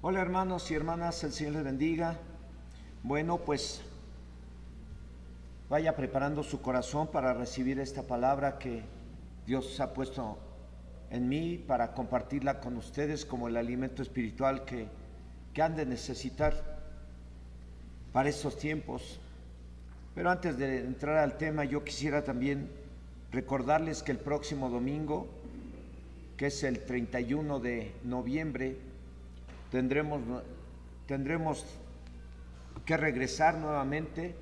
Hola hermanos y hermanas, el Señor les bendiga. Bueno, pues vaya preparando su corazón para recibir esta palabra que Dios ha puesto en mí para compartirla con ustedes como el alimento espiritual que han de necesitar para estos tiempos. Pero antes de entrar al tema, yo quisiera también recordarles que el próximo domingo, que es el 31 de noviembre, tendremos que regresar nuevamente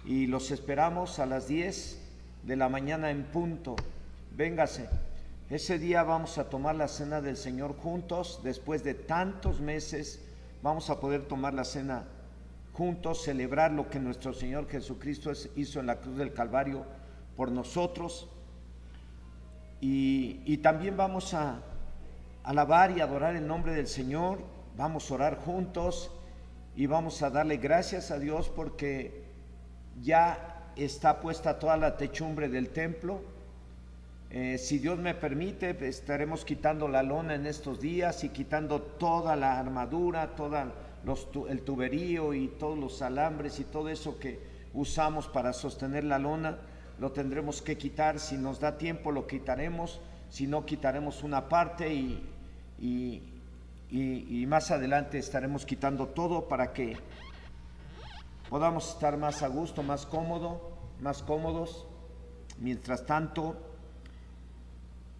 y los esperamos a las 10 de la mañana en punto. Véngase. Ese día vamos a tomar la cena del Señor juntos. Después de tantos meses vamos a poder tomar la cena juntos, celebrar lo que nuestro Señor Jesucristo hizo en la cruz del Calvario por nosotros. Y también vamos a alabar y adorar el nombre del Señor. Vamos a orar juntos y vamos a darle gracias a Dios porque ya está puesta toda la techumbre del templo. Si Dios me permite, estaremos quitando la lona en estos días y quitando toda la armadura, el tuberío y todos los alambres y todo eso que usamos para sostener la lona. Lo tendremos que quitar. Si nos da tiempo lo quitaremos, si no quitaremos una parte y más adelante estaremos quitando todo para que podamos estar más a gusto, más cómodos. Mientras tanto,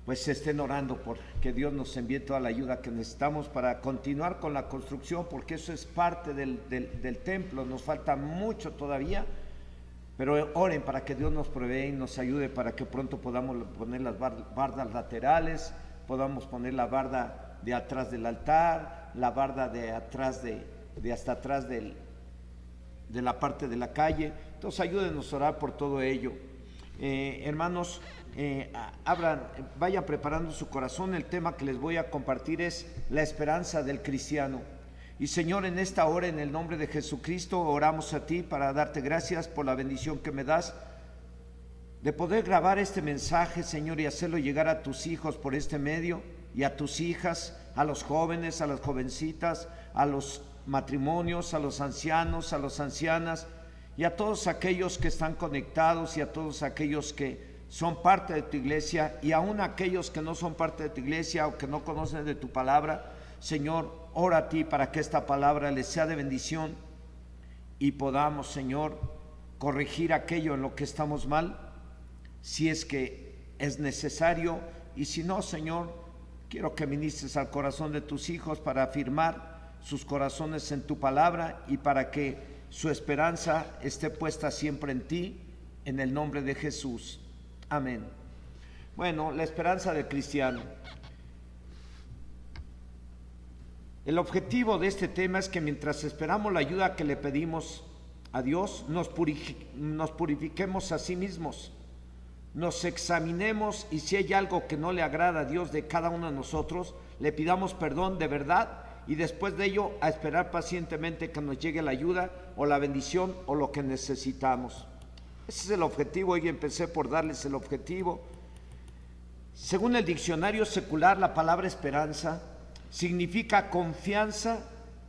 pues estén orando por que Dios nos envíe toda la ayuda que necesitamos para continuar con la construcción, porque eso es parte del templo. Nos falta mucho todavía, pero oren para que Dios nos provee y nos ayude para que pronto podamos poner las bardas laterales, podamos poner la barda de atrás del altar, la barda de atrás de hasta atrás de la parte de la calle. Entonces ayúdenos a orar por todo ello. Hermanos, vayan preparando su corazón. El tema que les voy a compartir es la esperanza del cristiano. Y Señor, en esta hora, en el nombre de Jesucristo, oramos a ti para darte gracias por la bendición que me das de poder grabar este mensaje, Señor, y hacerlo llegar a tus hijos por este medio, y a tus hijas, a los jóvenes, a las jovencitas, a los matrimonios, a los ancianos, a las ancianas, y a todos aquellos que están conectados y a todos aquellos que son parte de tu iglesia, y aún aquellos que no son parte de tu iglesia o que no conocen de tu palabra. Señor, ora a ti para que esta palabra les sea de bendición y podamos, Señor, corregir aquello en lo que estamos mal, si es que es necesario, y si no, Señor, quiero que ministres al corazón de tus hijos para afirmar sus corazones en tu palabra y para que su esperanza esté puesta siempre en ti, en el nombre de Jesús. Amén. Bueno, la esperanza del cristiano. El objetivo de este tema es que mientras esperamos la ayuda que le pedimos a Dios, nos purifiquemos a sí mismos, nos examinemos, y si hay algo que no le agrada a Dios de cada uno de nosotros, le pidamos perdón de verdad, y después de ello a esperar pacientemente que nos llegue la ayuda o la bendición o lo que necesitamos. Ese es el objetivo, y empecé por darles el objetivo. Según el diccionario secular, la palabra esperanza significa confianza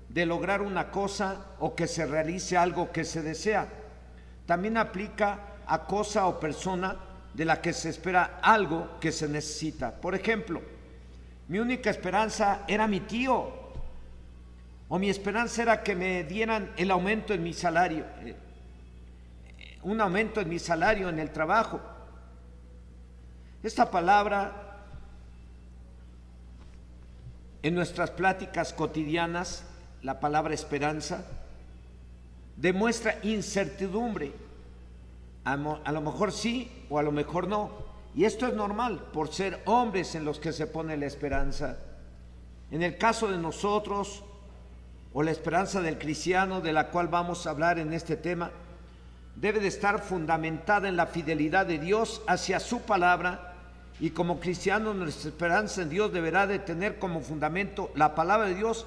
de lograr una cosa o que se realice algo que se desea. También aplica a cosa o persona de la que se espera algo que se necesita. Por ejemplo, mi única esperanza era mi tío, o mi esperanza era que me dieran el aumento en mi salario, un aumento en mi salario en el trabajo. Esta palabra en nuestras pláticas cotidianas, la palabra esperanza, demuestra incertidumbre. A lo mejor sí o a lo mejor no, y esto es normal por ser hombres en los que se pone la esperanza. En el caso de nosotros, o la esperanza del cristiano, de la cual vamos a hablar en este tema, debe de estar fundamentada en la fidelidad de Dios hacia su palabra, y como cristianos nuestra esperanza en Dios deberá de tener como fundamento la palabra de Dios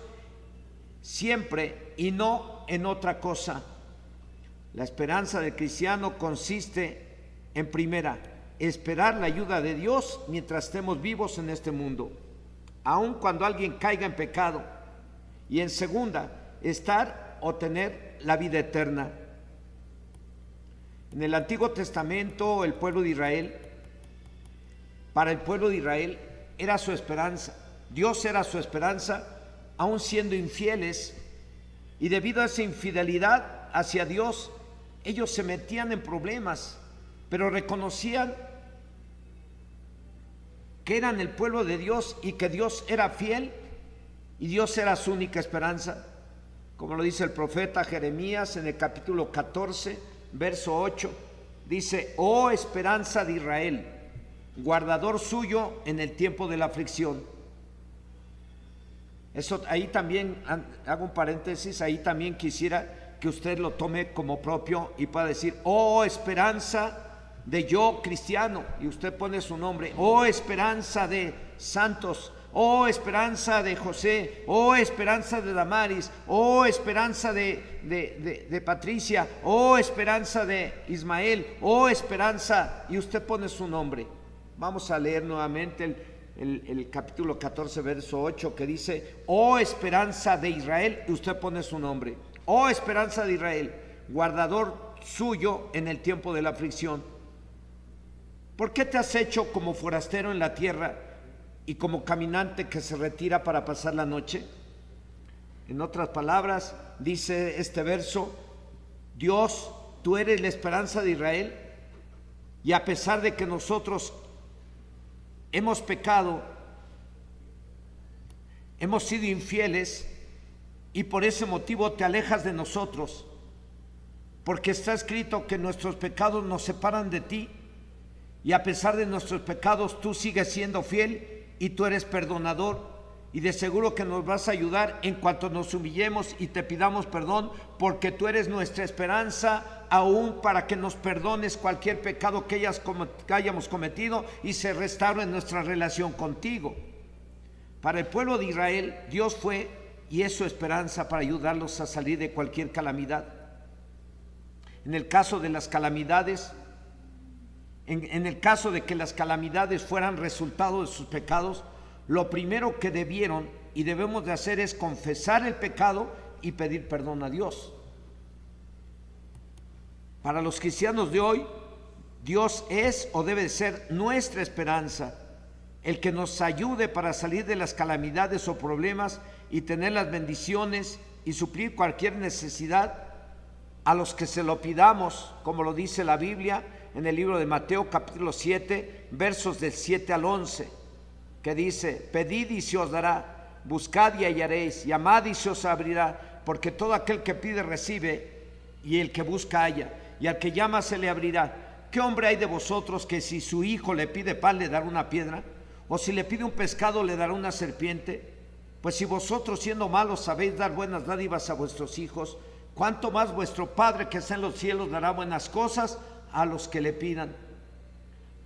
siempre y no en otra cosa. La esperanza del cristiano consiste en primera, esperar la ayuda de Dios mientras estemos vivos en este mundo. Aun cuando alguien caiga en pecado Y en segunda, estar o tener la vida eterna. En el Antiguo Testamento, el pueblo de Israel, para el pueblo de Israel era su esperanza. Dios era su esperanza, aun siendo infieles, y debido a esa infidelidad hacia Dios, ellos se metían en problemas, pero reconocían que eran el pueblo de Dios y que Dios era fiel y Dios era su única esperanza. Como lo dice el profeta Jeremías en el capítulo 14, verso 8, dice: oh esperanza de Israel, guardador suyo en el tiempo de la aflicción. Eso ahí también, hago un paréntesis, ahí también quisiera que usted lo tome como propio y pueda decir: oh esperanza de yo cristiano, y usted pone su nombre. Oh esperanza de Santos, oh esperanza de José, oh esperanza de Damaris, oh esperanza de Patricia, oh esperanza de Ismael, oh esperanza, y usted pone su nombre. Vamos a leer nuevamente el capítulo 14, verso 8, que dice: oh esperanza de Israel, y usted pone su nombre. Oh esperanza de Israel, guardador suyo en el tiempo de la aflicción. ¿Por qué te has hecho como forastero en la tierra y como caminante que se retira para pasar la noche? En otras palabras, dice este verso: Dios, tú eres la esperanza de Israel, y a pesar de que nosotros hemos pecado, hemos sido infieles, y por ese motivo te alejas de nosotros, porque está escrito que nuestros pecados nos separan de ti, y a pesar de nuestros pecados tú sigues siendo fiel y tú eres perdonador, y de seguro que nos vas a ayudar en cuanto nos humillemos y te pidamos perdón, porque tú eres nuestra esperanza, aún para que nos perdones cualquier pecado que hayamos cometido y se restaure nuestra relación contigo. Para el pueblo de Israel, Dios fue y es su esperanza para ayudarlos a salir de cualquier calamidad. En el caso de las calamidades, en el caso de que las calamidades fueran resultado de sus pecados, lo primero que debieron y debemos de hacer es confesar el pecado y pedir perdón a Dios. Para los cristianos de hoy, Dios es o debe ser nuestra esperanza, el que nos ayude para salir de las calamidades o problemas y tener las bendiciones y suplir cualquier necesidad a los que se lo pidamos, como lo dice la Biblia en el libro de Mateo capítulo 7, versos del 7 al 11, que dice: pedid y se os dará, buscad y hallaréis, llamad y se os abrirá, porque todo aquel que pide recibe, y el que busca halla, y al que llama se le abrirá. ¿Qué hombre hay de vosotros que si su hijo le pide pan le dará una piedra? ¿O si le pide un pescado le dará una serpiente? Pues si vosotros, siendo malos, sabéis dar buenas dádivas a vuestros hijos, ¿cuánto más vuestro Padre que está en los cielos dará buenas cosas a los que le pidan?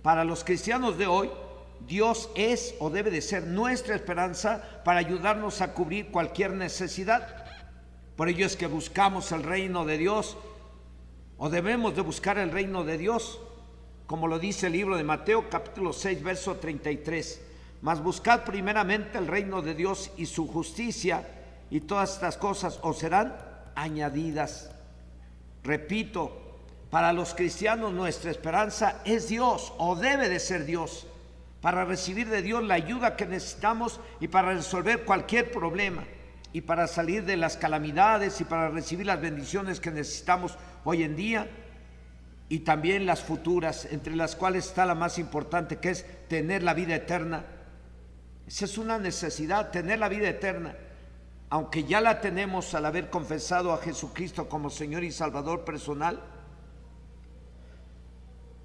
Para los cristianos de hoy, Dios es o debe de ser nuestra esperanza para ayudarnos a cubrir cualquier necesidad. Por ello es que buscamos el reino de Dios, o debemos de buscar el reino de Dios, como lo dice el libro de Mateo capítulo 6, verso 33. Mas buscad primeramente el reino de Dios y su justicia, y todas estas cosas os serán añadidas. Repito, para los cristianos nuestra esperanza es Dios, o debe de ser Dios, para recibir de Dios la ayuda que necesitamos y para resolver cualquier problema, y para salir de las calamidades y para recibir las bendiciones que necesitamos hoy en día y también las futuras, entre las cuales está la más importante, que es tener la vida eterna. Esa es una necesidad, tener la vida eterna, aunque ya la tenemos al haber confesado a Jesucristo como Señor y Salvador personal.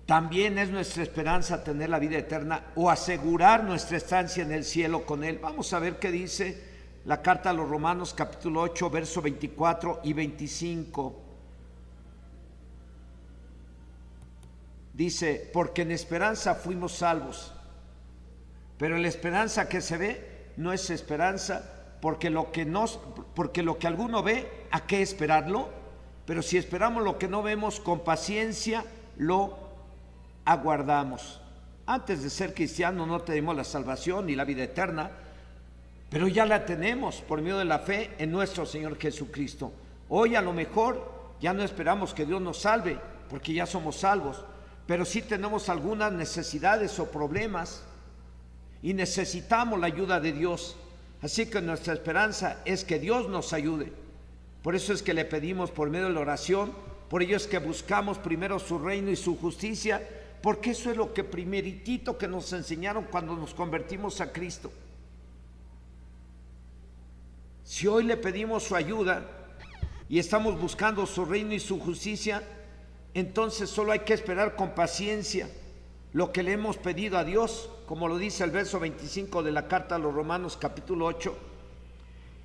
También es nuestra esperanza tener la vida eterna o asegurar nuestra estancia en el cielo con Él. Vamos a ver qué dice la carta a los Romanos capítulo 8, verso 24 y 25. Dice: porque en esperanza fuimos salvos, pero en la esperanza que se ve no es esperanza, porque lo que alguno ve, ¿a qué esperarlo? Pero si esperamos lo que no vemos, con paciencia lo aguardamos. Antes de ser cristiano no tenemos la salvación ni la vida eterna, pero ya la tenemos por medio de la fe en nuestro Señor Jesucristo. Hoy a lo mejor ya no esperamos que Dios nos salve, porque ya somos salvos, pero sí tenemos algunas necesidades o problemas y necesitamos la ayuda de Dios. Así que nuestra esperanza es que Dios nos ayude. Por eso es que le pedimos por medio de la oración, por ello es que buscamos primero su reino y su justicia, porque eso es lo que primeritito que nos enseñaron cuando nos convertimos a Cristo. Si hoy le pedimos su ayuda y estamos buscando su reino y su justicia, entonces solo hay que esperar con paciencia lo que le hemos pedido a Dios, como lo dice el verso 25 de la carta a los Romanos capítulo 8.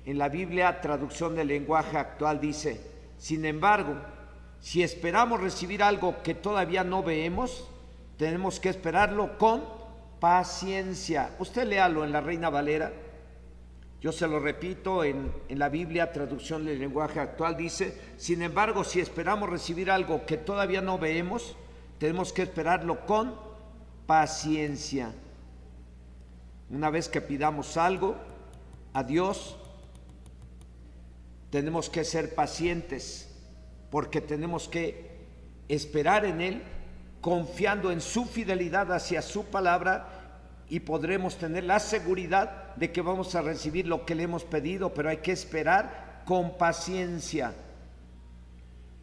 En la Biblia, traducción del lenguaje actual, dice: sin embargo, si esperamos recibir algo que todavía no vemos, tenemos que esperarlo con paciencia. Usted léalo en la Reina Valera. Yo se lo repito, en la Biblia, traducción del lenguaje actual, dice: sin embargo, si esperamos recibir algo que todavía no vemos, tenemos que esperarlo con paciencia. Una vez que pidamos algo a Dios, tenemos que ser pacientes, porque tenemos que esperar en Él, confiando en su fidelidad hacia su palabra, y podremos tener la seguridad de que vamos a recibir lo que le hemos pedido, pero hay que esperar con paciencia.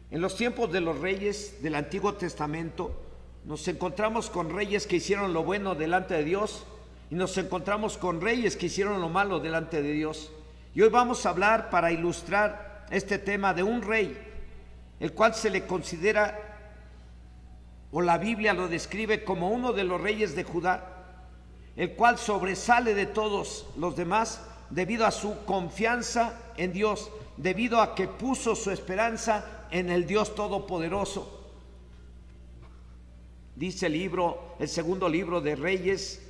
En los tiempos de los reyes del Antiguo Testamento nos encontramos con reyes que hicieron lo bueno delante de Dios y nos encontramos con reyes que hicieron lo malo delante de Dios. Y hoy vamos a hablar, para ilustrar este tema, de un rey, el cual se le considera, o la Biblia lo describe como uno de los reyes de Judá, el cual sobresale de todos los demás debido a su confianza en Dios, debido a que puso su esperanza en el Dios Todopoderoso. Dice el segundo libro de Reyes,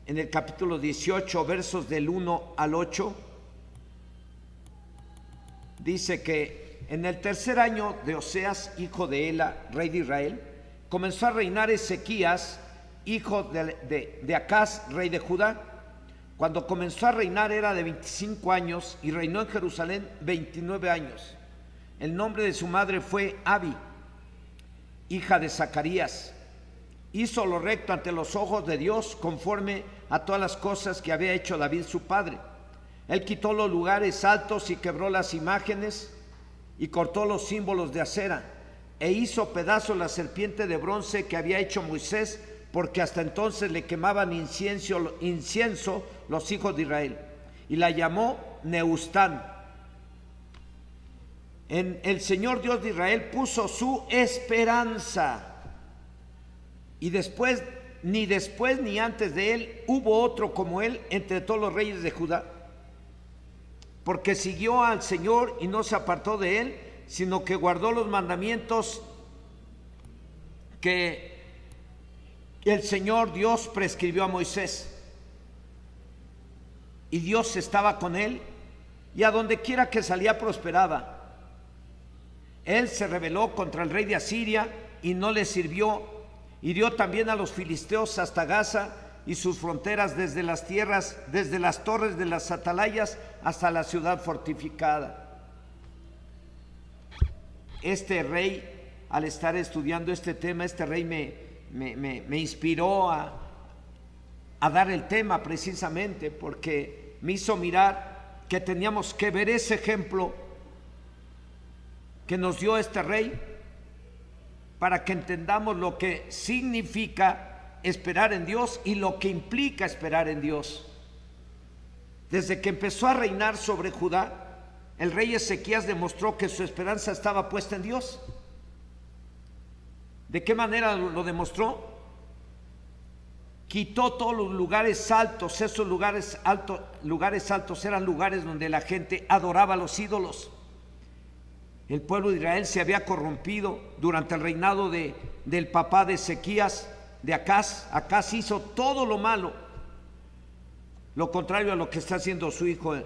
en el capítulo 18, versos del 1 al 8, dice que en el tercer año de Oseas, hijo de Ela, rey de Israel, comenzó a reinar Ezequías, hijo de Acaz, rey de Judá. Cuando comenzó a reinar era de 25 años y reinó en Jerusalén 29 años. El nombre de su madre fue Abi, hija de Zacarías. Hizo lo recto ante los ojos de Dios, conforme a todas las cosas que había hecho David su padre. Él quitó los lugares altos y quebró las imágenes y cortó los símbolos de acera, e hizo pedazos la serpiente de bronce que había hecho Moisés, porque hasta entonces le quemaban incienso los hijos de Israel, y la llamó Neustán. En el Señor Dios de Israel puso su esperanza, y ni después ni antes de él hubo otro como él entre todos los reyes de Judá, porque siguió al Señor y no se apartó de él, sino que guardó los mandamientos que el Señor Dios prescribió a Moisés. Y Dios estaba con él, y a donde quiera que salía prosperaba. Él se rebeló contra el rey de Asiria y no le sirvió. Hirió también a los filisteos hasta Gaza y sus fronteras, desde las torres de las atalayas hasta la ciudad fortificada. Este rey, al estar estudiando este tema, este rey me inspiró a dar el tema, precisamente porque me hizo mirar que teníamos que ver ese ejemplo que nos dio este rey, para que entendamos lo que significa esperar en Dios y lo que implica esperar en Dios. Desde que empezó a reinar sobre Judá, el rey Ezequías demostró que su esperanza estaba puesta en Dios. ¿De qué manera lo demostró? Quitó todos los lugares altos. Esos lugares altos eran lugares donde la gente adoraba a los ídolos. El pueblo de Israel se había corrompido durante el reinado del papá de Ezequías, de Acaz. Acaz hizo todo lo malo, lo contrario a lo que está haciendo su hijo,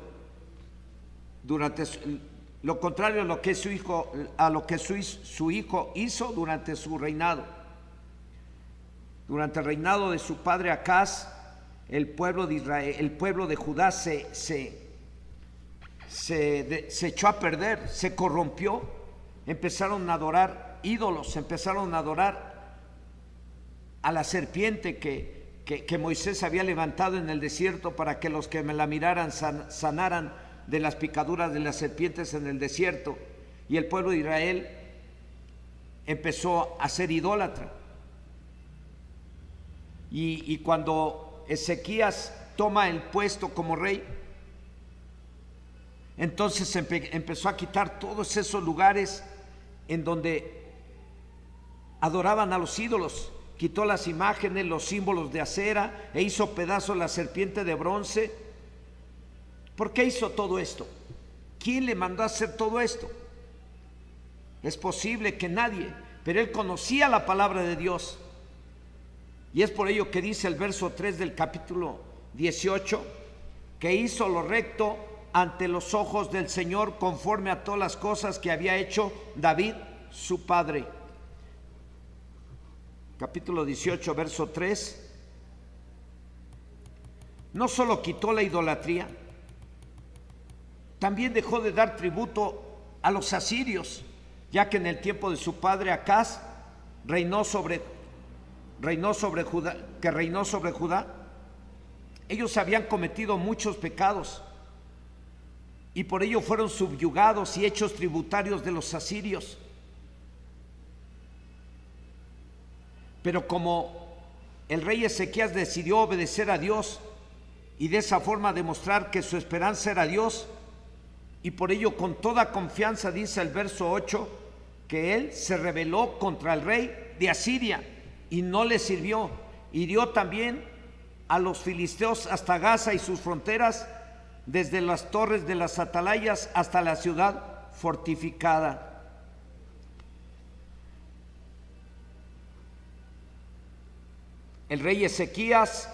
lo contrario a lo que su hijo hizo durante su reinado. Durante el reinado de su padre Acaz, el pueblo de Israel, el pueblo de Judá se echó a perder, se corrompió, empezaron a adorar ídolos, empezaron a adorar a la serpiente que Moisés había levantado en el desierto para que los que me la miraran sanaran de las picaduras de las serpientes en el desierto. Y el pueblo de Israel empezó a ser idólatra. Y cuando Ezequías toma el puesto como rey, entonces empezó a quitar todos esos lugares en donde adoraban a los ídolos. Quitó las imágenes, los símbolos de acera, e hizo pedazos la serpiente de bronce. ¿Por qué hizo todo esto? ¿Quién le mandó a hacer todo esto? Es posible que nadie, pero él conocía la palabra de Dios. Y es por ello que dice el verso 3 del capítulo 18, que hizo lo recto ante los ojos del Señor, conforme a todas las cosas que había hecho David su padre. Capítulo 18, verso 3. No solo quitó la idolatría, también dejó de dar tributo a los asirios, ya que en el tiempo de su padre Acaz reinó sobre Judá. Ellos habían cometido muchos pecados y por ello fueron subyugados y hechos tributarios de los asirios. Pero como el rey Ezequías decidió obedecer a Dios y de esa forma demostrar que su esperanza era Dios, y por ello con toda confianza dice el verso 8 que él se rebeló contra el rey de Asiria y no le sirvió. Hirió también a los filisteos hasta Gaza y sus fronteras, desde las torres de las atalayas hasta la ciudad fortificada. El rey Ezequías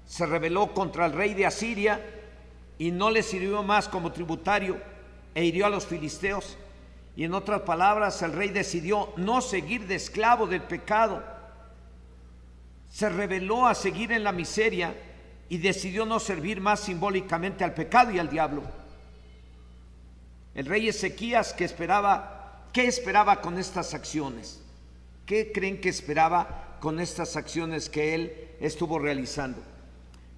se rebeló contra el rey de Asiria y no le sirvió más como tributario, e hirió a los filisteos. Y en otras palabras, el rey decidió no seguir de esclavo del pecado. Se rebeló a seguir en la miseria y decidió no servir más simbólicamente al pecado y al diablo. El rey Ezequías, ¿qué esperaba con estas acciones? ¿Qué creen que esperaba con estas acciones que él estuvo realizando?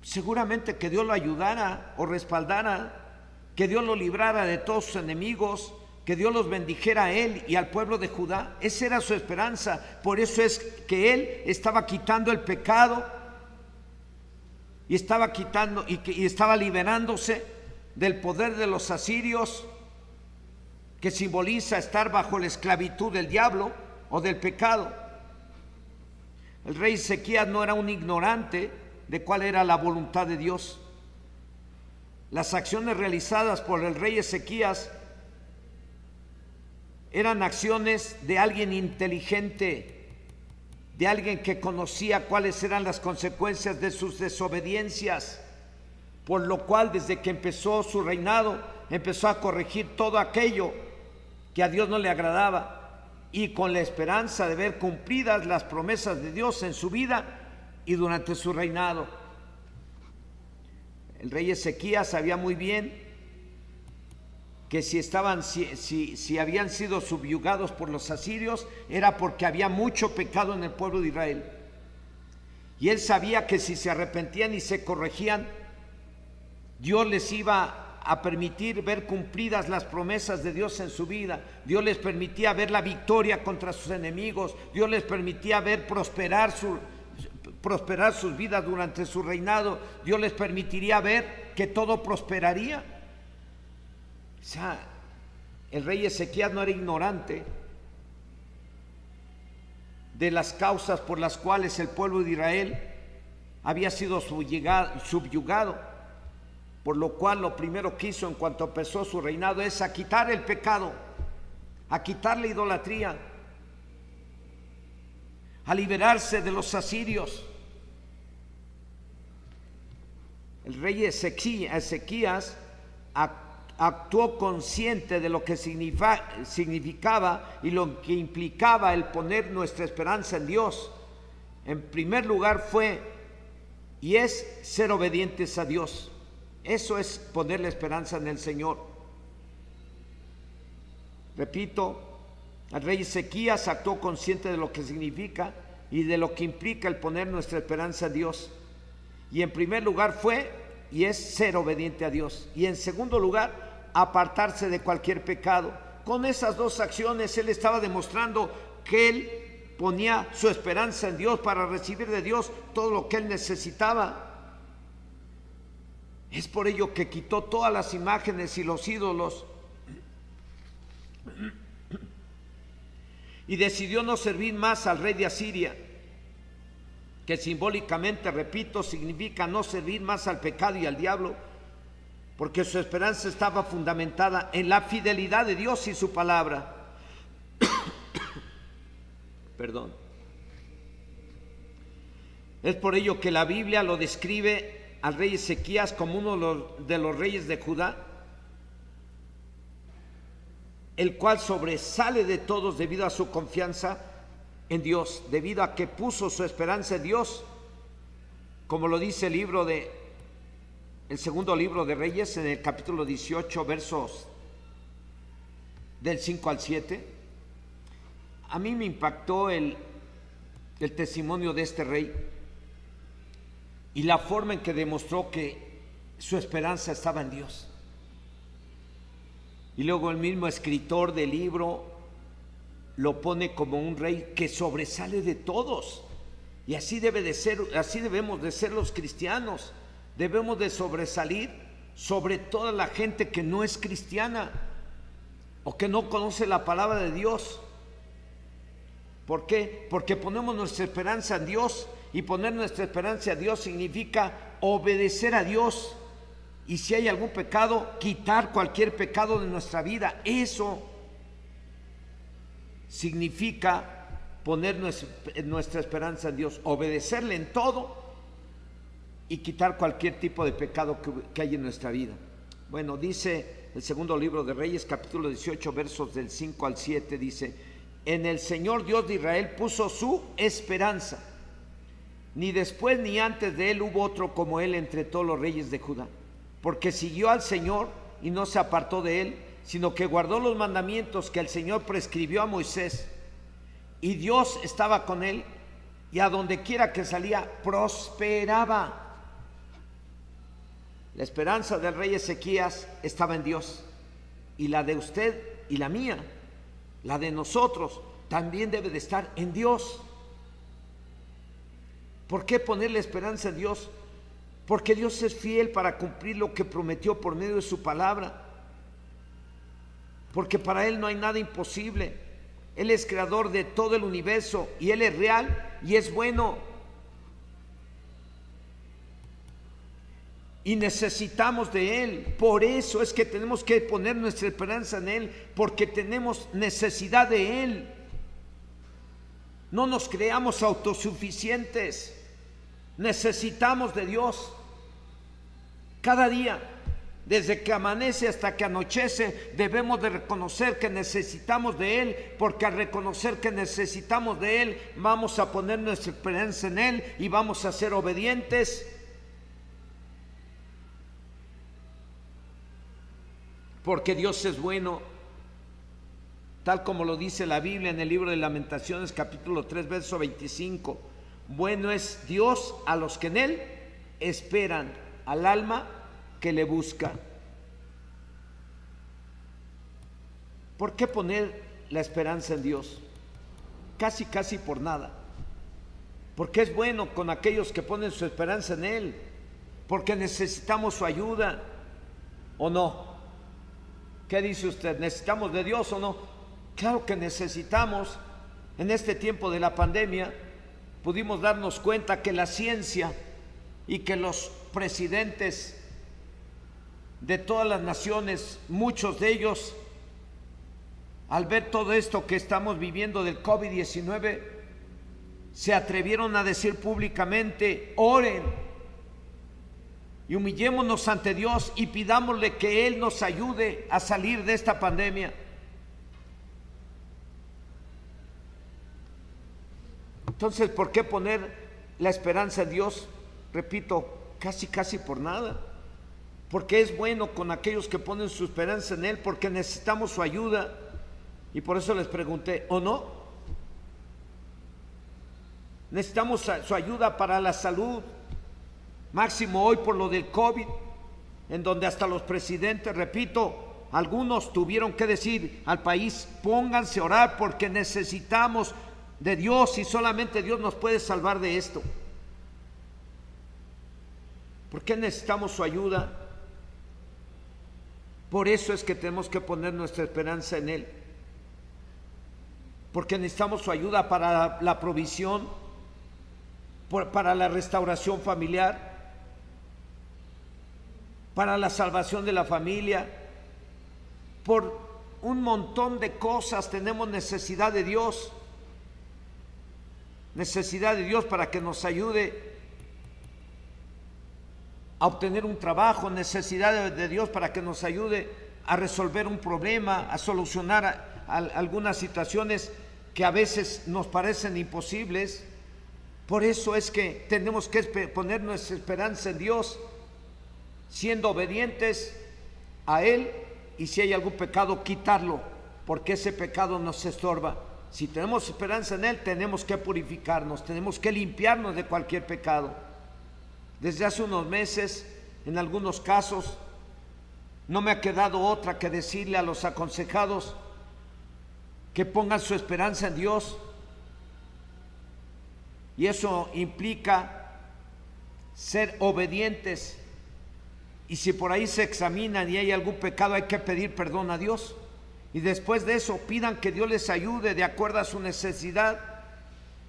Seguramente que Dios lo ayudara o respaldara, que Dios lo librara de todos sus enemigos, que Dios los bendijera a él y al pueblo de Judá. Esa era su esperanza. Por eso es que él estaba quitando el pecado y estaba quitando y estaba liberándose del poder de los asirios, que simboliza estar bajo la esclavitud del diablo o del pecado. El rey Ezequías no era un ignorante de cuál era la voluntad de Dios. Las acciones realizadas por el rey Ezequías eran acciones de alguien inteligente, de alguien que conocía cuáles eran las consecuencias de sus desobediencias, por lo cual desde que empezó su reinado empezó a corregir todo aquello que a Dios no le agradaba, y con la esperanza de ver cumplidas las promesas de Dios en su vida y durante su reinado. El rey Ezequías sabía muy bien que si habían sido subyugados por los asirios, era porque había mucho pecado en el pueblo de Israel. Y él sabía que si se arrepentían y se corregían, Dios les iba a permitir ver cumplidas las promesas de Dios en su vida. Dios les permitía ver la victoria contra sus enemigos. Dios les permitía ver prosperar sus vidas durante su reinado. Dios les permitiría ver que todo prosperaría. O sea, el rey Ezequías no era ignorante de las causas por las cuales el pueblo de Israel había sido subyugado, por lo cual lo primero que hizo en cuanto empezó su reinado es a quitar el pecado, a quitar la idolatría, a liberarse de los asirios. El rey Ezequías actuó consciente de lo que significaba y lo que implicaba el poner nuestra esperanza en Dios. En primer lugar fue y es ser obedientes a Dios. Eso es poner la esperanza en el Señor. Repito, el rey Ezequías actuó consciente de lo que significa y de lo que implica el poner nuestra esperanza en Dios. Y en primer lugar fue y es ser obediente a Dios. Y en segundo lugar, apartarse de cualquier pecado. Con esas dos acciones él estaba demostrando que él ponía su esperanza en Dios para recibir de Dios todo lo que él necesitaba. Es por ello que quitó todas las imágenes y los ídolos y decidió no servir más al rey de Asiria, que simbólicamente, repito, significa no servir más al pecado y al diablo, porque su esperanza estaba fundamentada en la fidelidad de Dios y su palabra. Perdón. Es por ello que la Biblia lo describe al rey Ezequías como uno de los reyes de Judá, el cual sobresale de todos debido a su confianza en Dios, debido a que puso su esperanza en Dios, como lo dice el segundo libro de Reyes, en el capítulo 18, versos del 5 al 7. A mí me impactó el testimonio de este rey y la forma en que demostró que su esperanza estaba en Dios. Y luego el mismo escritor del libro lo pone como un rey que sobresale de todos. Y así debe de ser, así debemos de ser los cristianos. Debemos de sobresalir sobre toda la gente que no es cristiana o que no conoce la palabra de Dios. ¿Por qué? Porque ponemos nuestra esperanza en Dios, y poner nuestra esperanza en Dios significa obedecer a Dios. Y si hay algún pecado, quitar cualquier pecado de nuestra vida. Eso significa poner nuestra esperanza en Dios, obedecerle en todo y quitar cualquier tipo de pecado que hay en nuestra vida. Bueno, dice el segundo libro de Reyes, capítulo 18, versos del 5 al 7, dice: en el Señor Dios de Israel puso su esperanza. Ni después ni antes de él hubo otro como él entre todos los reyes de Judá, porque siguió al Señor y no se apartó de él, sino que guardó los mandamientos que el Señor prescribió a Moisés. Y Dios estaba con él, y a donde quiera que salía, prosperaba. La esperanza del rey Ezequías estaba en Dios, y la de usted y la mía, la de nosotros, también debe de estar en Dios. ¿Por qué poner la esperanza en Dios? Porque Dios es fiel para cumplir lo que prometió por medio de su palabra. Porque para Él no hay nada imposible. Él es creador de todo el universo y Él es real y es bueno. Y necesitamos de Él. Por eso es que tenemos que poner nuestra esperanza en Él, porque tenemos necesidad de Él. No nos creamos autosuficientes. Necesitamos de Dios cada día. Desde que amanece hasta que anochece, debemos de reconocer que necesitamos de Él, porque al reconocer que necesitamos de Él, vamos a poner nuestra esperanza en Él y vamos a ser obedientes. Porque Dios es bueno, tal como lo dice la Biblia en el libro de Lamentaciones, capítulo 3, verso 25. Bueno es Dios a los que en Él esperan, al alma que le busca. ¿Por qué poner la esperanza en Dios? Casi por nada. Porque es bueno con aquellos que ponen su esperanza en Él, porque necesitamos su ayuda, ¿o no? ¿Qué dice usted? ¿Necesitamos de Dios o no? Claro que necesitamos. En este tiempo de la pandemia pudimos darnos cuenta que la ciencia y que los presidentes de todas las naciones, muchos de ellos, al ver todo esto que estamos viviendo del COVID-19, se atrevieron a decir públicamente: oren y humillémonos ante Dios y pidámosle que Él nos ayude a salir de esta pandemia. Entonces, ¿por qué poner la esperanza en Dios? repito, casi por nada. Porque es bueno con aquellos que ponen su esperanza en Él, porque necesitamos su ayuda. Y por eso les pregunté, ¿o no? Necesitamos su ayuda para la salud, máximo hoy por lo del COVID, en donde hasta los presidentes, repito, algunos tuvieron que decir al país, pónganse a orar porque necesitamos de Dios y solamente Dios nos puede salvar de esto. ¿Por qué necesitamos su ayuda? Por eso es que tenemos que poner nuestra esperanza en Él. Porque necesitamos su ayuda para la provisión, para la restauración familiar, para la salvación de la familia. Por un montón de cosas tenemos necesidad de Dios. Necesidad de Dios para que nos ayude a obtener un trabajo, necesidad de Dios para que nos ayude a resolver un problema, a solucionar algunas situaciones que a veces nos parecen imposibles. Por eso es que tenemos que poner nuestra esperanza en Dios, siendo obedientes a Él, y si hay algún pecado, quitarlo, porque ese pecado nos estorba. Si tenemos esperanza en Él, tenemos que purificarnos, tenemos que limpiarnos de cualquier pecado. Desde hace unos meses, en algunos casos, no me ha quedado otra que decirle a los aconsejados que pongan su esperanza en Dios. Y eso implica ser obedientes. Y si por ahí se examinan y hay algún pecado, hay que pedir perdón a Dios. Y después de eso, pidan que Dios les ayude de acuerdo a su necesidad,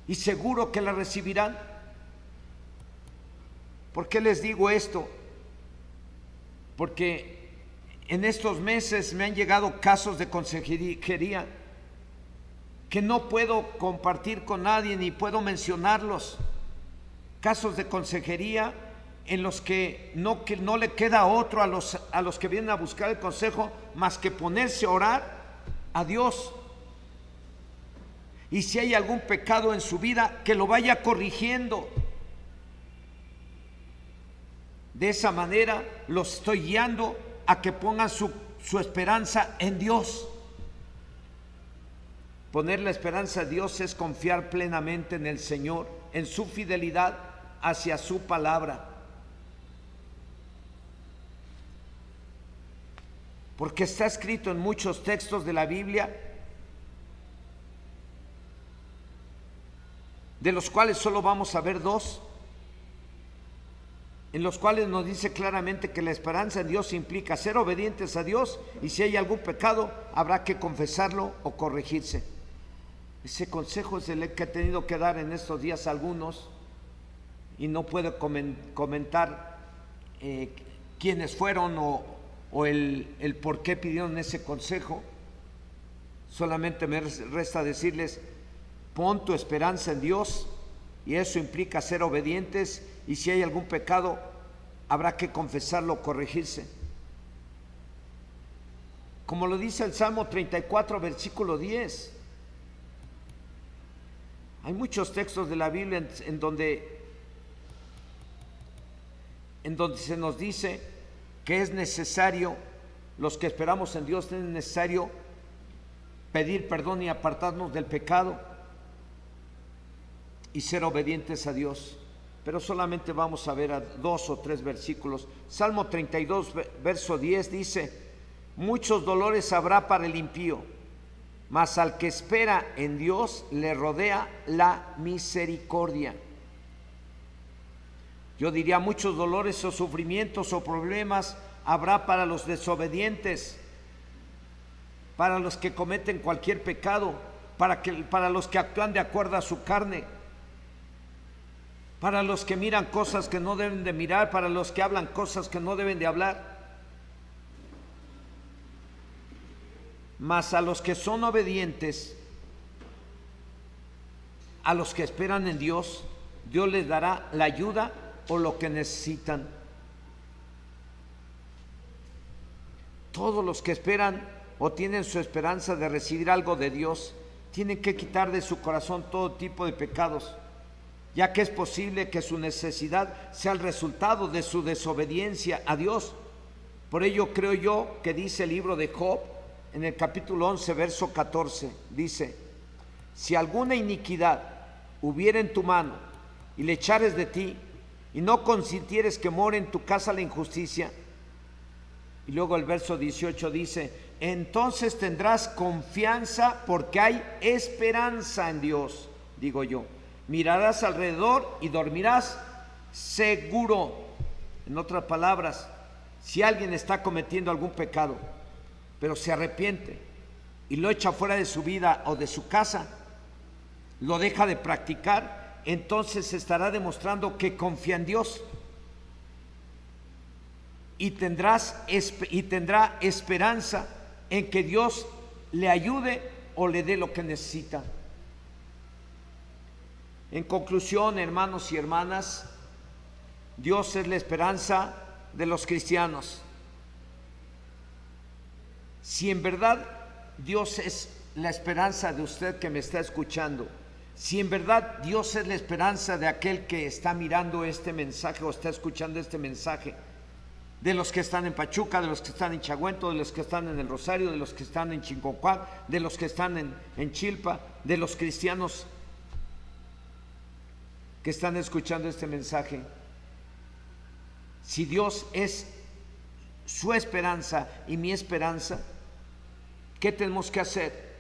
y seguro que la recibirán. ¿Por qué les digo esto? Porque en estos meses me han llegado casos de consejería que no puedo compartir con nadie ni puedo mencionarlos. Casos de consejería en los que no le queda otro a los que vienen a buscar el consejo más que ponerse a orar a Dios. Y si hay algún pecado en su vida, que lo vaya corrigiendo. De esa manera los estoy guiando a que pongan su esperanza en Dios. Poner la esperanza en Dios es confiar plenamente en el Señor, en su fidelidad hacia su palabra. Porque está escrito en muchos textos de la Biblia, de los cuales solo vamos a ver dos, en los cuales nos dice claramente que la esperanza en Dios implica ser obedientes a Dios, y si hay algún pecado habrá que confesarlo o corregirse. Ese consejo es el que he tenido que dar en estos días a algunos, y no puedo comentar quiénes fueron o el por qué pidieron ese consejo. Solamente me resta decirles: pon tu esperanza en Dios, y eso implica ser obedientes, y si hay algún pecado habrá que confesarlo o corregirse. Como lo dice el Salmo 34, versículo 10. Hay muchos textos de la Biblia en donde se nos dice que es necesario, los que esperamos en Dios, es necesario pedir perdón y apartarnos del pecado y ser obedientes a Dios. Pero solamente vamos a ver a 2 o 3 versículos. Salmo 32, verso 10 dice: muchos dolores habrá para el impío, mas al que espera en Dios le rodea la misericordia. Yo diría, muchos dolores o sufrimientos o problemas habrá para los desobedientes, para los que cometen cualquier pecado, para los que actúan de acuerdo a su carne, para los que miran cosas que no deben de mirar, para los que hablan cosas que no deben de hablar. Mas a los que son obedientes, a los que esperan en Dios, Dios les dará la ayuda o lo que necesitan. Todos los que esperan o tienen su esperanza de recibir algo de Dios, tienen que quitar de su corazón todo tipo de pecados. ya que es posible que su necesidad sea el resultado de su desobediencia a Dios. Por ello creo yo que dice el libro de Job, en el capítulo 11, verso 14, dice: si alguna iniquidad hubiera en tu mano, y le echares de ti, y no consintieres que more en tu casa la injusticia. Y luego el verso 18 dice: entonces tendrás confianza, porque hay esperanza en Dios, digo yo. Mirarás alrededor y dormirás seguro. En otras palabras, si alguien está cometiendo algún pecado, pero se arrepiente y lo echa fuera de su vida o de su casa, lo deja de practicar, entonces estará demostrando que confía en Dios, y tendrá esperanza en que Dios le ayude o le dé lo que necesita. En conclusión, hermanos y hermanas, Dios es la esperanza de los cristianos. Si en verdad Dios es la esperanza de usted que me está escuchando, si en verdad Dios es la esperanza de aquel que está mirando este mensaje o está escuchando este mensaje, de los que están en Pachuca, de los que están en Chagüento, de los que están en el Rosario, de los que están en Chinconcuac, de los que están en Chilpa, de los cristianos que están escuchando este mensaje, si Dios es su esperanza y mi esperanza, ¿qué tenemos que hacer?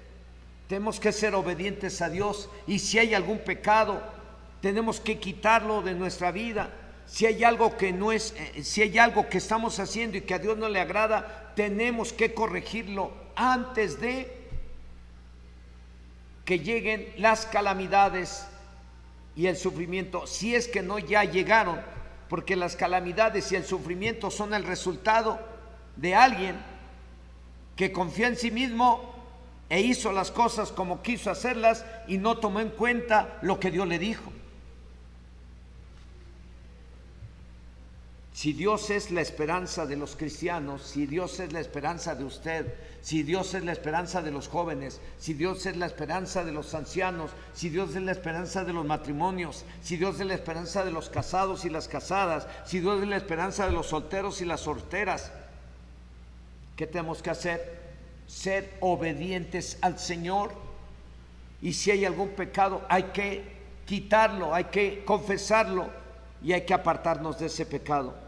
Tenemos que ser obedientes a Dios, y si hay algún pecado, tenemos que quitarlo de nuestra vida. Si hay algo que no es, si hay algo que estamos haciendo y que a Dios no le agrada, tenemos que corregirlo antes de que lleguen las calamidades y el sufrimiento, si es que no ya llegaron, porque las calamidades y el sufrimiento son el resultado de alguien que confía en sí mismo e hizo las cosas como quiso hacerlas y no tomó en cuenta lo que Dios le dijo. Si Dios es la esperanza de los cristianos, si Dios es la esperanza de usted, si Dios es la esperanza de los jóvenes, si Dios es la esperanza de los ancianos, si Dios es la esperanza de los matrimonios, si Dios es la esperanza de los casados y las casadas, si Dios es la esperanza de los solteros y las solteras, ¿qué tenemos que hacer? Ser obedientes al Señor, y si hay algún pecado hay que quitarlo, hay que confesarlo y hay que apartarnos de ese pecado.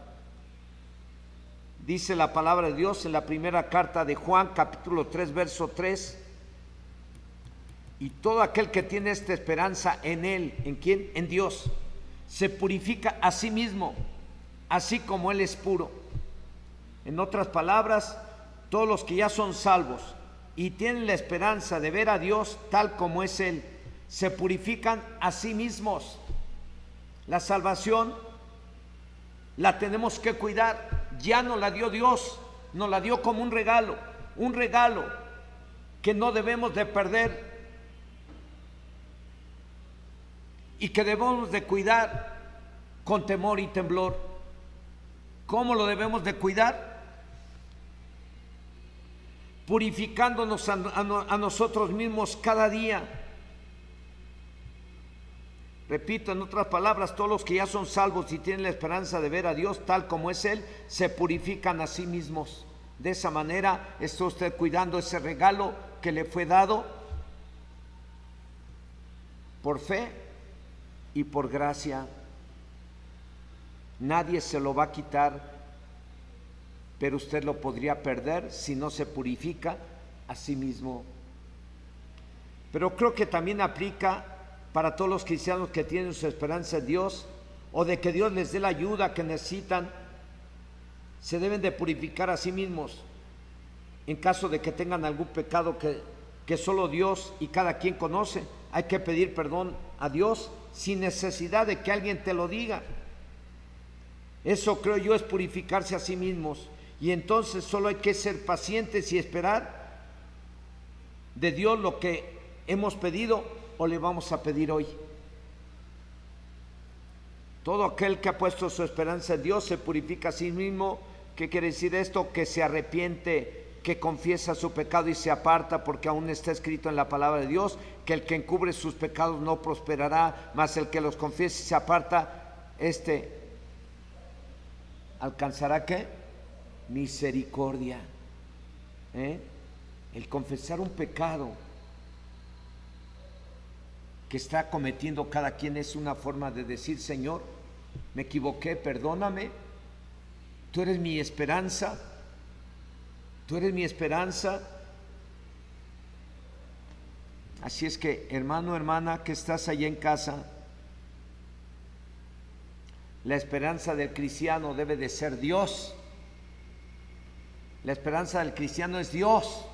Dice la palabra de Dios en la primera carta de Juan, capítulo 3, verso 3: y todo aquel que tiene esta esperanza en Él, ¿en quién? En Dios, se purifica a sí mismo, así como Él es puro. En otras palabras, todos los que ya son salvos y tienen la esperanza de ver a Dios tal como es Él, se purifican a sí mismos. La salvación la tenemos que cuidar. Ya nos la dio Dios, nos la dio como un regalo que no debemos de perder y que debemos de cuidar con temor y temblor. ¿Cómo lo debemos de cuidar? Purificándonos a nosotros mismos cada día. Repito, en otras palabras, todos los que ya son salvos y tienen la esperanza de ver a Dios tal como es Él, se purifican a sí mismos. De esa manera está usted cuidando ese regalo que le fue dado por fe y por gracia. Nadie se lo va a quitar, pero usted lo podría perder si no se purifica a sí mismo. Pero creo que también aplica para todos los cristianos que tienen su esperanza en Dios, o de que Dios les dé la ayuda que necesitan. Se deben de purificar a sí mismos en caso de que tengan algún pecado que solo Dios y cada quien conoce. Hay que pedir perdón a Dios sin necesidad de que alguien te lo diga. Eso creo yo es purificarse a sí mismos, y entonces solo hay que ser pacientes y esperar de Dios lo que hemos pedido o le vamos a pedir hoy. Todo aquel que ha puesto su esperanza en Dios se purifica a sí mismo. ¿Qué quiere decir esto? Que se arrepiente que confiesa su pecado y se aparta, porque aún está escrito en la palabra de Dios que el que encubre sus pecados no prosperará, mas el que los confiesa y se aparta, alcanzará ¿qué? Misericordia. El confesar un pecado que está cometiendo cada quien es una forma de decir: Señor, me equivoqué, perdóname, tú eres mi esperanza, tú eres mi esperanza. Así es que, hermano, hermana, que estás allá en casa, la esperanza del cristiano debe de ser Dios. La esperanza del cristiano es Dios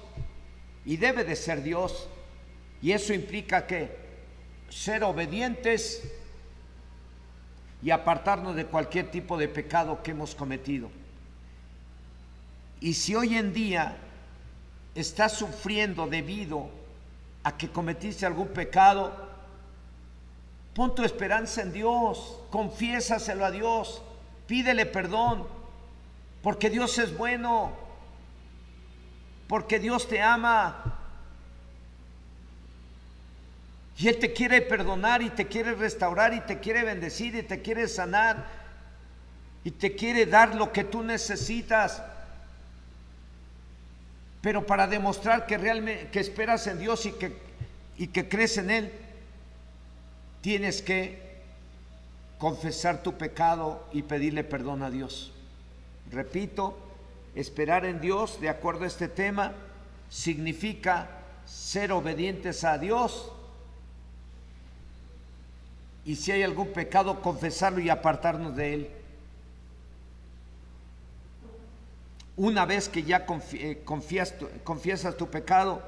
y debe de ser Dios, y eso implica que ser obedientes y apartarnos de cualquier tipo de pecado que hemos cometido. Y si hoy en día estás sufriendo debido a que cometiste algún pecado, pon tu esperanza en Dios, confiésaselo a Dios, pídele perdón, porque Dios es bueno, porque Dios te ama y Él te quiere perdonar y te quiere restaurar y te quiere bendecir y te quiere sanar y te quiere dar lo que tú necesitas. Pero para demostrar que realmente que esperas en Dios y que crees en Él, tienes que confesar tu pecado y pedirle perdón a Dios. Repito, esperar en Dios, de acuerdo a este tema, significa ser obedientes a Dios, y si hay algún pecado, confesarlo y apartarnos de él. Una vez que ya confiesas tu pecado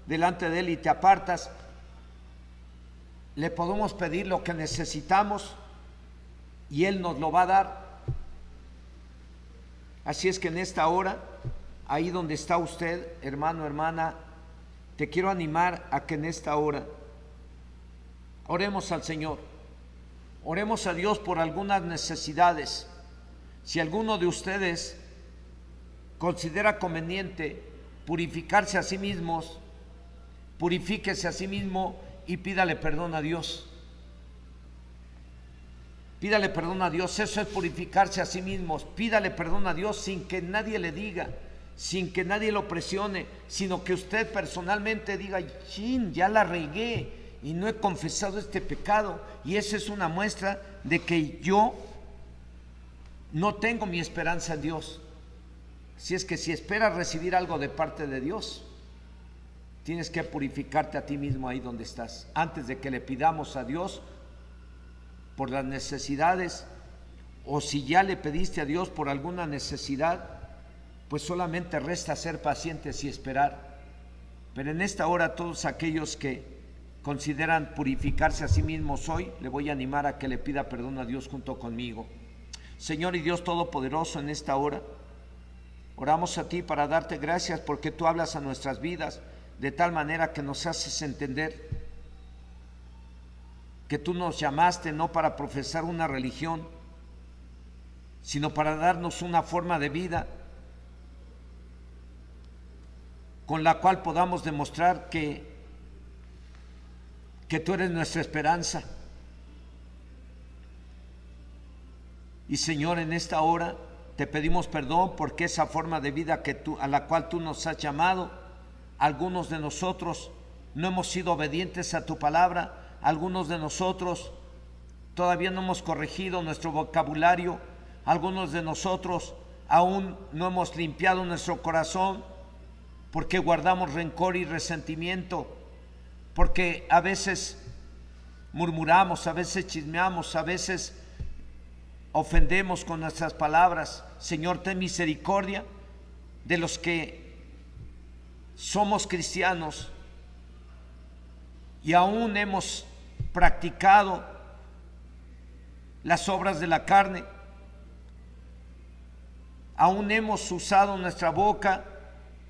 delante de Él y te apartas, le podemos pedir lo que necesitamos y Él nos lo va a dar. Así es que en esta hora, ahí donde está usted, hermano, hermana, te quiero animar a que en esta hora oremos al Señor, oremos a Dios por algunas necesidades. Si alguno de ustedes considera conveniente purificarse a sí mismos, purifíquese a sí mismo y pídale perdón a Dios. Pídale perdón a Dios, eso es purificarse a sí mismos. Pídale perdón a Dios sin que nadie le diga, sin que nadie lo presione, sino que usted personalmente diga: chin, ya la regué y no he confesado este pecado, y esa es una muestra de que yo no tengo mi esperanza en Dios. Si es que si esperas recibir algo de parte de Dios, tienes que purificarte a ti mismo ahí donde estás, antes de que le pidamos a Dios por las necesidades, o si ya le pediste a Dios por alguna necesidad, pues solamente resta ser pacientes y esperar. Pero en esta hora, todos aquellos que consideran purificarse a sí mismos hoy, le voy a animar a que le pida perdón a Dios junto conmigo. Señor y Dios Todopoderoso, en esta hora oramos a ti para darte gracias porque tú hablas a nuestras vidas de tal manera que nos haces entender que tú nos llamaste no para profesar una religión, sino para darnos una forma de vida con la cual podamos demostrar que tú eres nuestra esperanza. Y Señor, en esta hora te pedimos perdón porque esa forma de vida a la cual tú nos has llamado, algunos de nosotros no hemos sido obedientes a tu palabra, algunos de nosotros todavía no hemos corregido nuestro vocabulario, algunos de nosotros aún no hemos limpiado nuestro corazón porque guardamos rencor y resentimiento, porque a veces murmuramos, a veces chismeamos, a veces ofendemos con nuestras palabras. Señor, ten misericordia de los que somos cristianos y aún hemos practicado las obras de la carne, aún hemos usado nuestra boca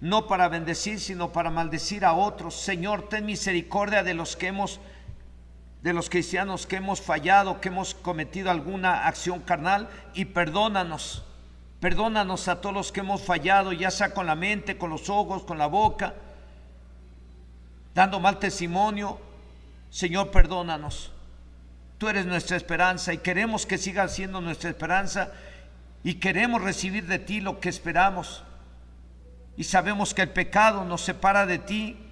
no para bendecir, sino para maldecir a otros. Señor, ten misericordia de los cristianos que hemos fallado, que hemos cometido alguna acción carnal, y perdónanos. Perdónanos a todos los que hemos fallado, ya sea con la mente, con los ojos, con la boca, dando mal testimonio. Señor, perdónanos. Tú eres nuestra esperanza y queremos que sigas siendo nuestra esperanza y queremos recibir de ti lo que esperamos. Y sabemos que el pecado nos separa de ti,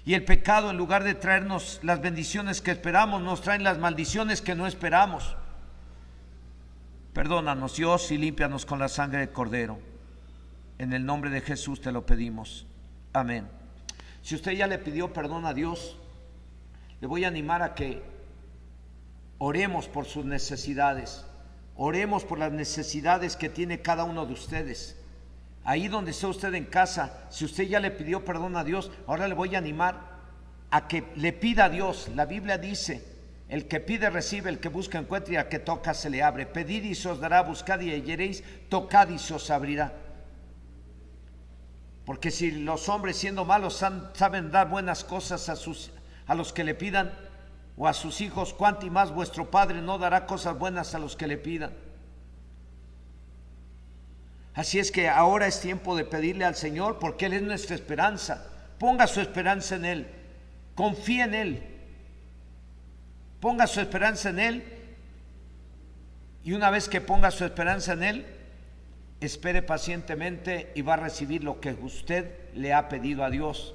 y el pecado, en lugar de traernos las bendiciones que esperamos, nos traen las maldiciones que no esperamos. Perdónanos, Dios, y límpianos con la sangre del Cordero. En el nombre de Jesús te lo pedimos. Amén. Si usted ya le pidió perdón a Dios, le voy a animar a que oremos por sus necesidades. Oremos por las necesidades que tiene cada uno de ustedes. Ahí donde esté usted en casa, si usted ya le pidió perdón a Dios, ahora le voy a animar a que le pida a Dios. La Biblia dice: el que pide recibe, el que busca encuentra, y al que toca se le abre. Pedid y se os dará, buscad y hallaréis, tocad y se os abrirá. Porque si los hombres, siendo malos, saben dar buenas cosas a los que le pidan, o a sus hijos, cuánto y más vuestro Padre no dará cosas buenas a los que le pidan. Así es que ahora es tiempo de pedirle al Señor, porque Él es nuestra esperanza. Ponga su esperanza en Él, confíe en Él, ponga su esperanza en Él, y una vez que ponga su esperanza en Él, espere pacientemente y va a recibir lo que usted le ha pedido a Dios.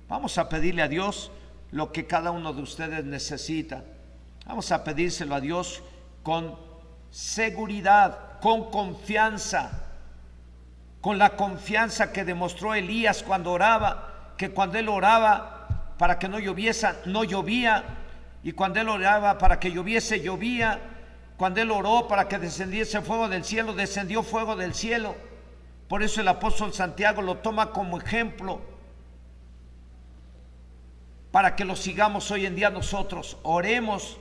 Vamos a pedirle a Dios lo que cada uno de ustedes necesita. Vamos a pedírselo a Dios con seguridad, con confianza, con la confianza que demostró Elías cuando oraba, que cuando él oraba para que no lloviese, no llovía, y cuando él oraba para que lloviese, llovía. Cuando él oró para que descendiese fuego del cielo, descendió fuego del cielo. Por eso el apóstol Santiago lo toma como ejemplo, para que lo sigamos hoy en día nosotros. Oremos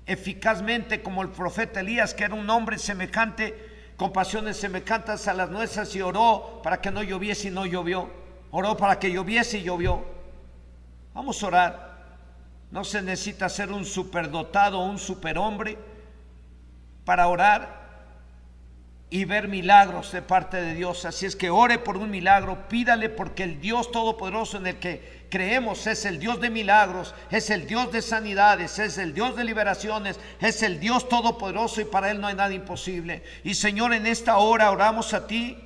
eficazmente como el profeta Elías, que era un hombre semejante, con pasiones semejantes a las nuestras, y oró para que no lloviese y no llovió. Oró para que lloviese y llovió. Vamos a orar. No se necesita ser un superdotado o un superhombre para orar y ver milagros de parte de Dios. Así es que ore por un milagro, pídale, porque el Dios todopoderoso en el que creemos es el Dios de milagros, es el Dios de sanidades, es el Dios de liberaciones, es el Dios todopoderoso, y para Él no hay nada imposible. Y Señor, en esta hora oramos a ti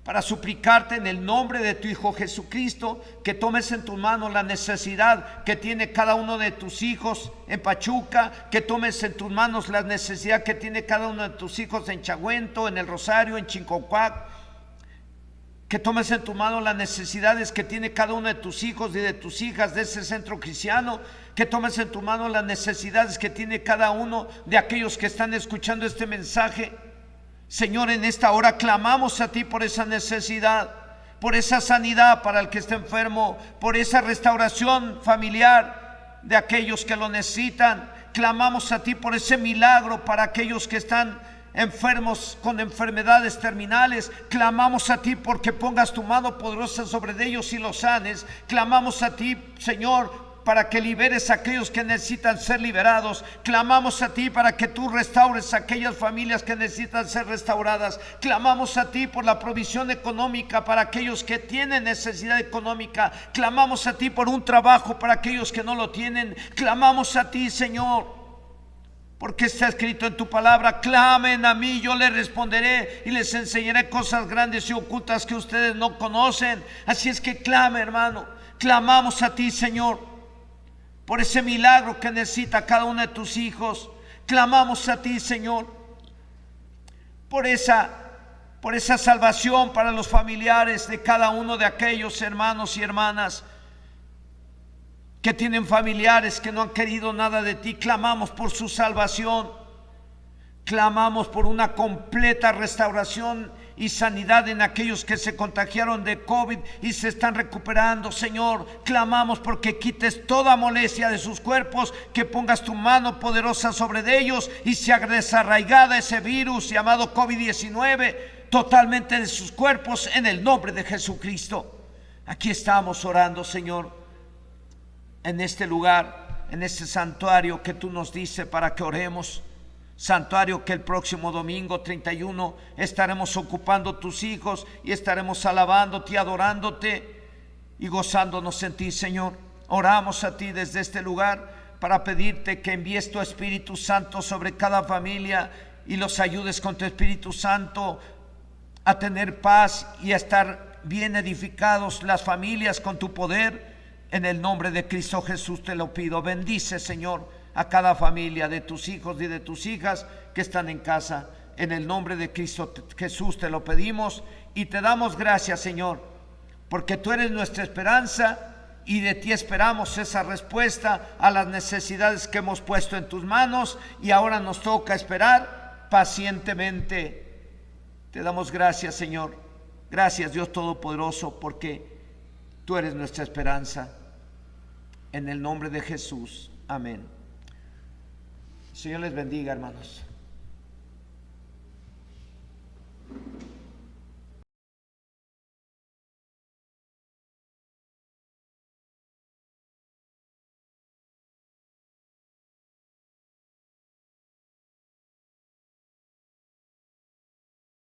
para suplicarte en el nombre de tu Hijo Jesucristo, que tomes en tus manos la necesidad que tiene cada uno de tus hijos en Pachuca, que tomes en tus manos la necesidad que tiene cada uno de tus hijos en Chagüento, en El Rosario, en Chincocuac, que tomes en tus manos las necesidades que tiene cada uno de tus hijos y de tus hijas de ese centro cristiano, que tomes en tus manos las necesidades que tiene cada uno de aquellos que están escuchando este mensaje. Señor, en esta hora clamamos a ti por esa necesidad, por esa sanidad para el que está enfermo, por esa restauración familiar de aquellos que lo necesitan. Clamamos a ti por ese milagro para aquellos que están enfermos con enfermedades terminales. Clamamos a ti porque pongas tu mano poderosa sobre ellos y los sanes. Clamamos a ti, Señor, para que liberes a aquellos que necesitan ser liberados. Clamamos a ti para que tú restaures a aquellas familias que necesitan ser restauradas. Clamamos a ti por la provisión económica para aquellos que tienen necesidad económica. Clamamos a ti por un trabajo para aquellos que no lo tienen. Clamamos a ti, Señor, porque está escrito en tu palabra: clamen a mí, yo les responderé y les enseñaré cosas grandes y ocultas que ustedes no conocen. Así es que clame, hermano. Clamamos a ti, Señor, por ese milagro que necesita cada uno de tus hijos. Clamamos a ti, Señor, por esa salvación para los familiares de cada uno de aquellos hermanos y hermanas que tienen familiares que no han querido nada de ti. Clamamos por su salvación. Clamamos por una completa restauración y sanidad en aquellos que se contagiaron de COVID y se están recuperando. Señor, clamamos porque quites toda molestia de sus cuerpos, que pongas tu mano poderosa sobre ellos y sea desarraigada ese virus llamado COVID-19 totalmente de sus cuerpos, en el nombre de Jesucristo. Aquí estamos orando, Señor, en este lugar, en este santuario que tú nos dices para que oremos. Santuario que el próximo domingo 31 estaremos ocupando tus hijos y estaremos alabándote y adorándote y gozándonos en ti, Señor. Oramos a ti desde este lugar para pedirte que envíes tu Espíritu Santo sobre cada familia y los ayudes con tu Espíritu Santo a tener paz y a estar bien edificados las familias con tu poder. En el nombre de Cristo Jesús te lo pido. Bendice, Señor, a cada familia de tus hijos y de tus hijas que están en casa. En el nombre de Cristo Jesús te lo pedimos y te damos gracias, Señor, porque tú eres nuestra esperanza y de ti esperamos esa respuesta a las necesidades que hemos puesto en tus manos, y ahora nos toca esperar pacientemente. Te damos gracias, Señor. Gracias, Dios Todopoderoso, porque tú eres nuestra esperanza. En el nombre de Jesús. Amén. Señor les bendiga, hermanos.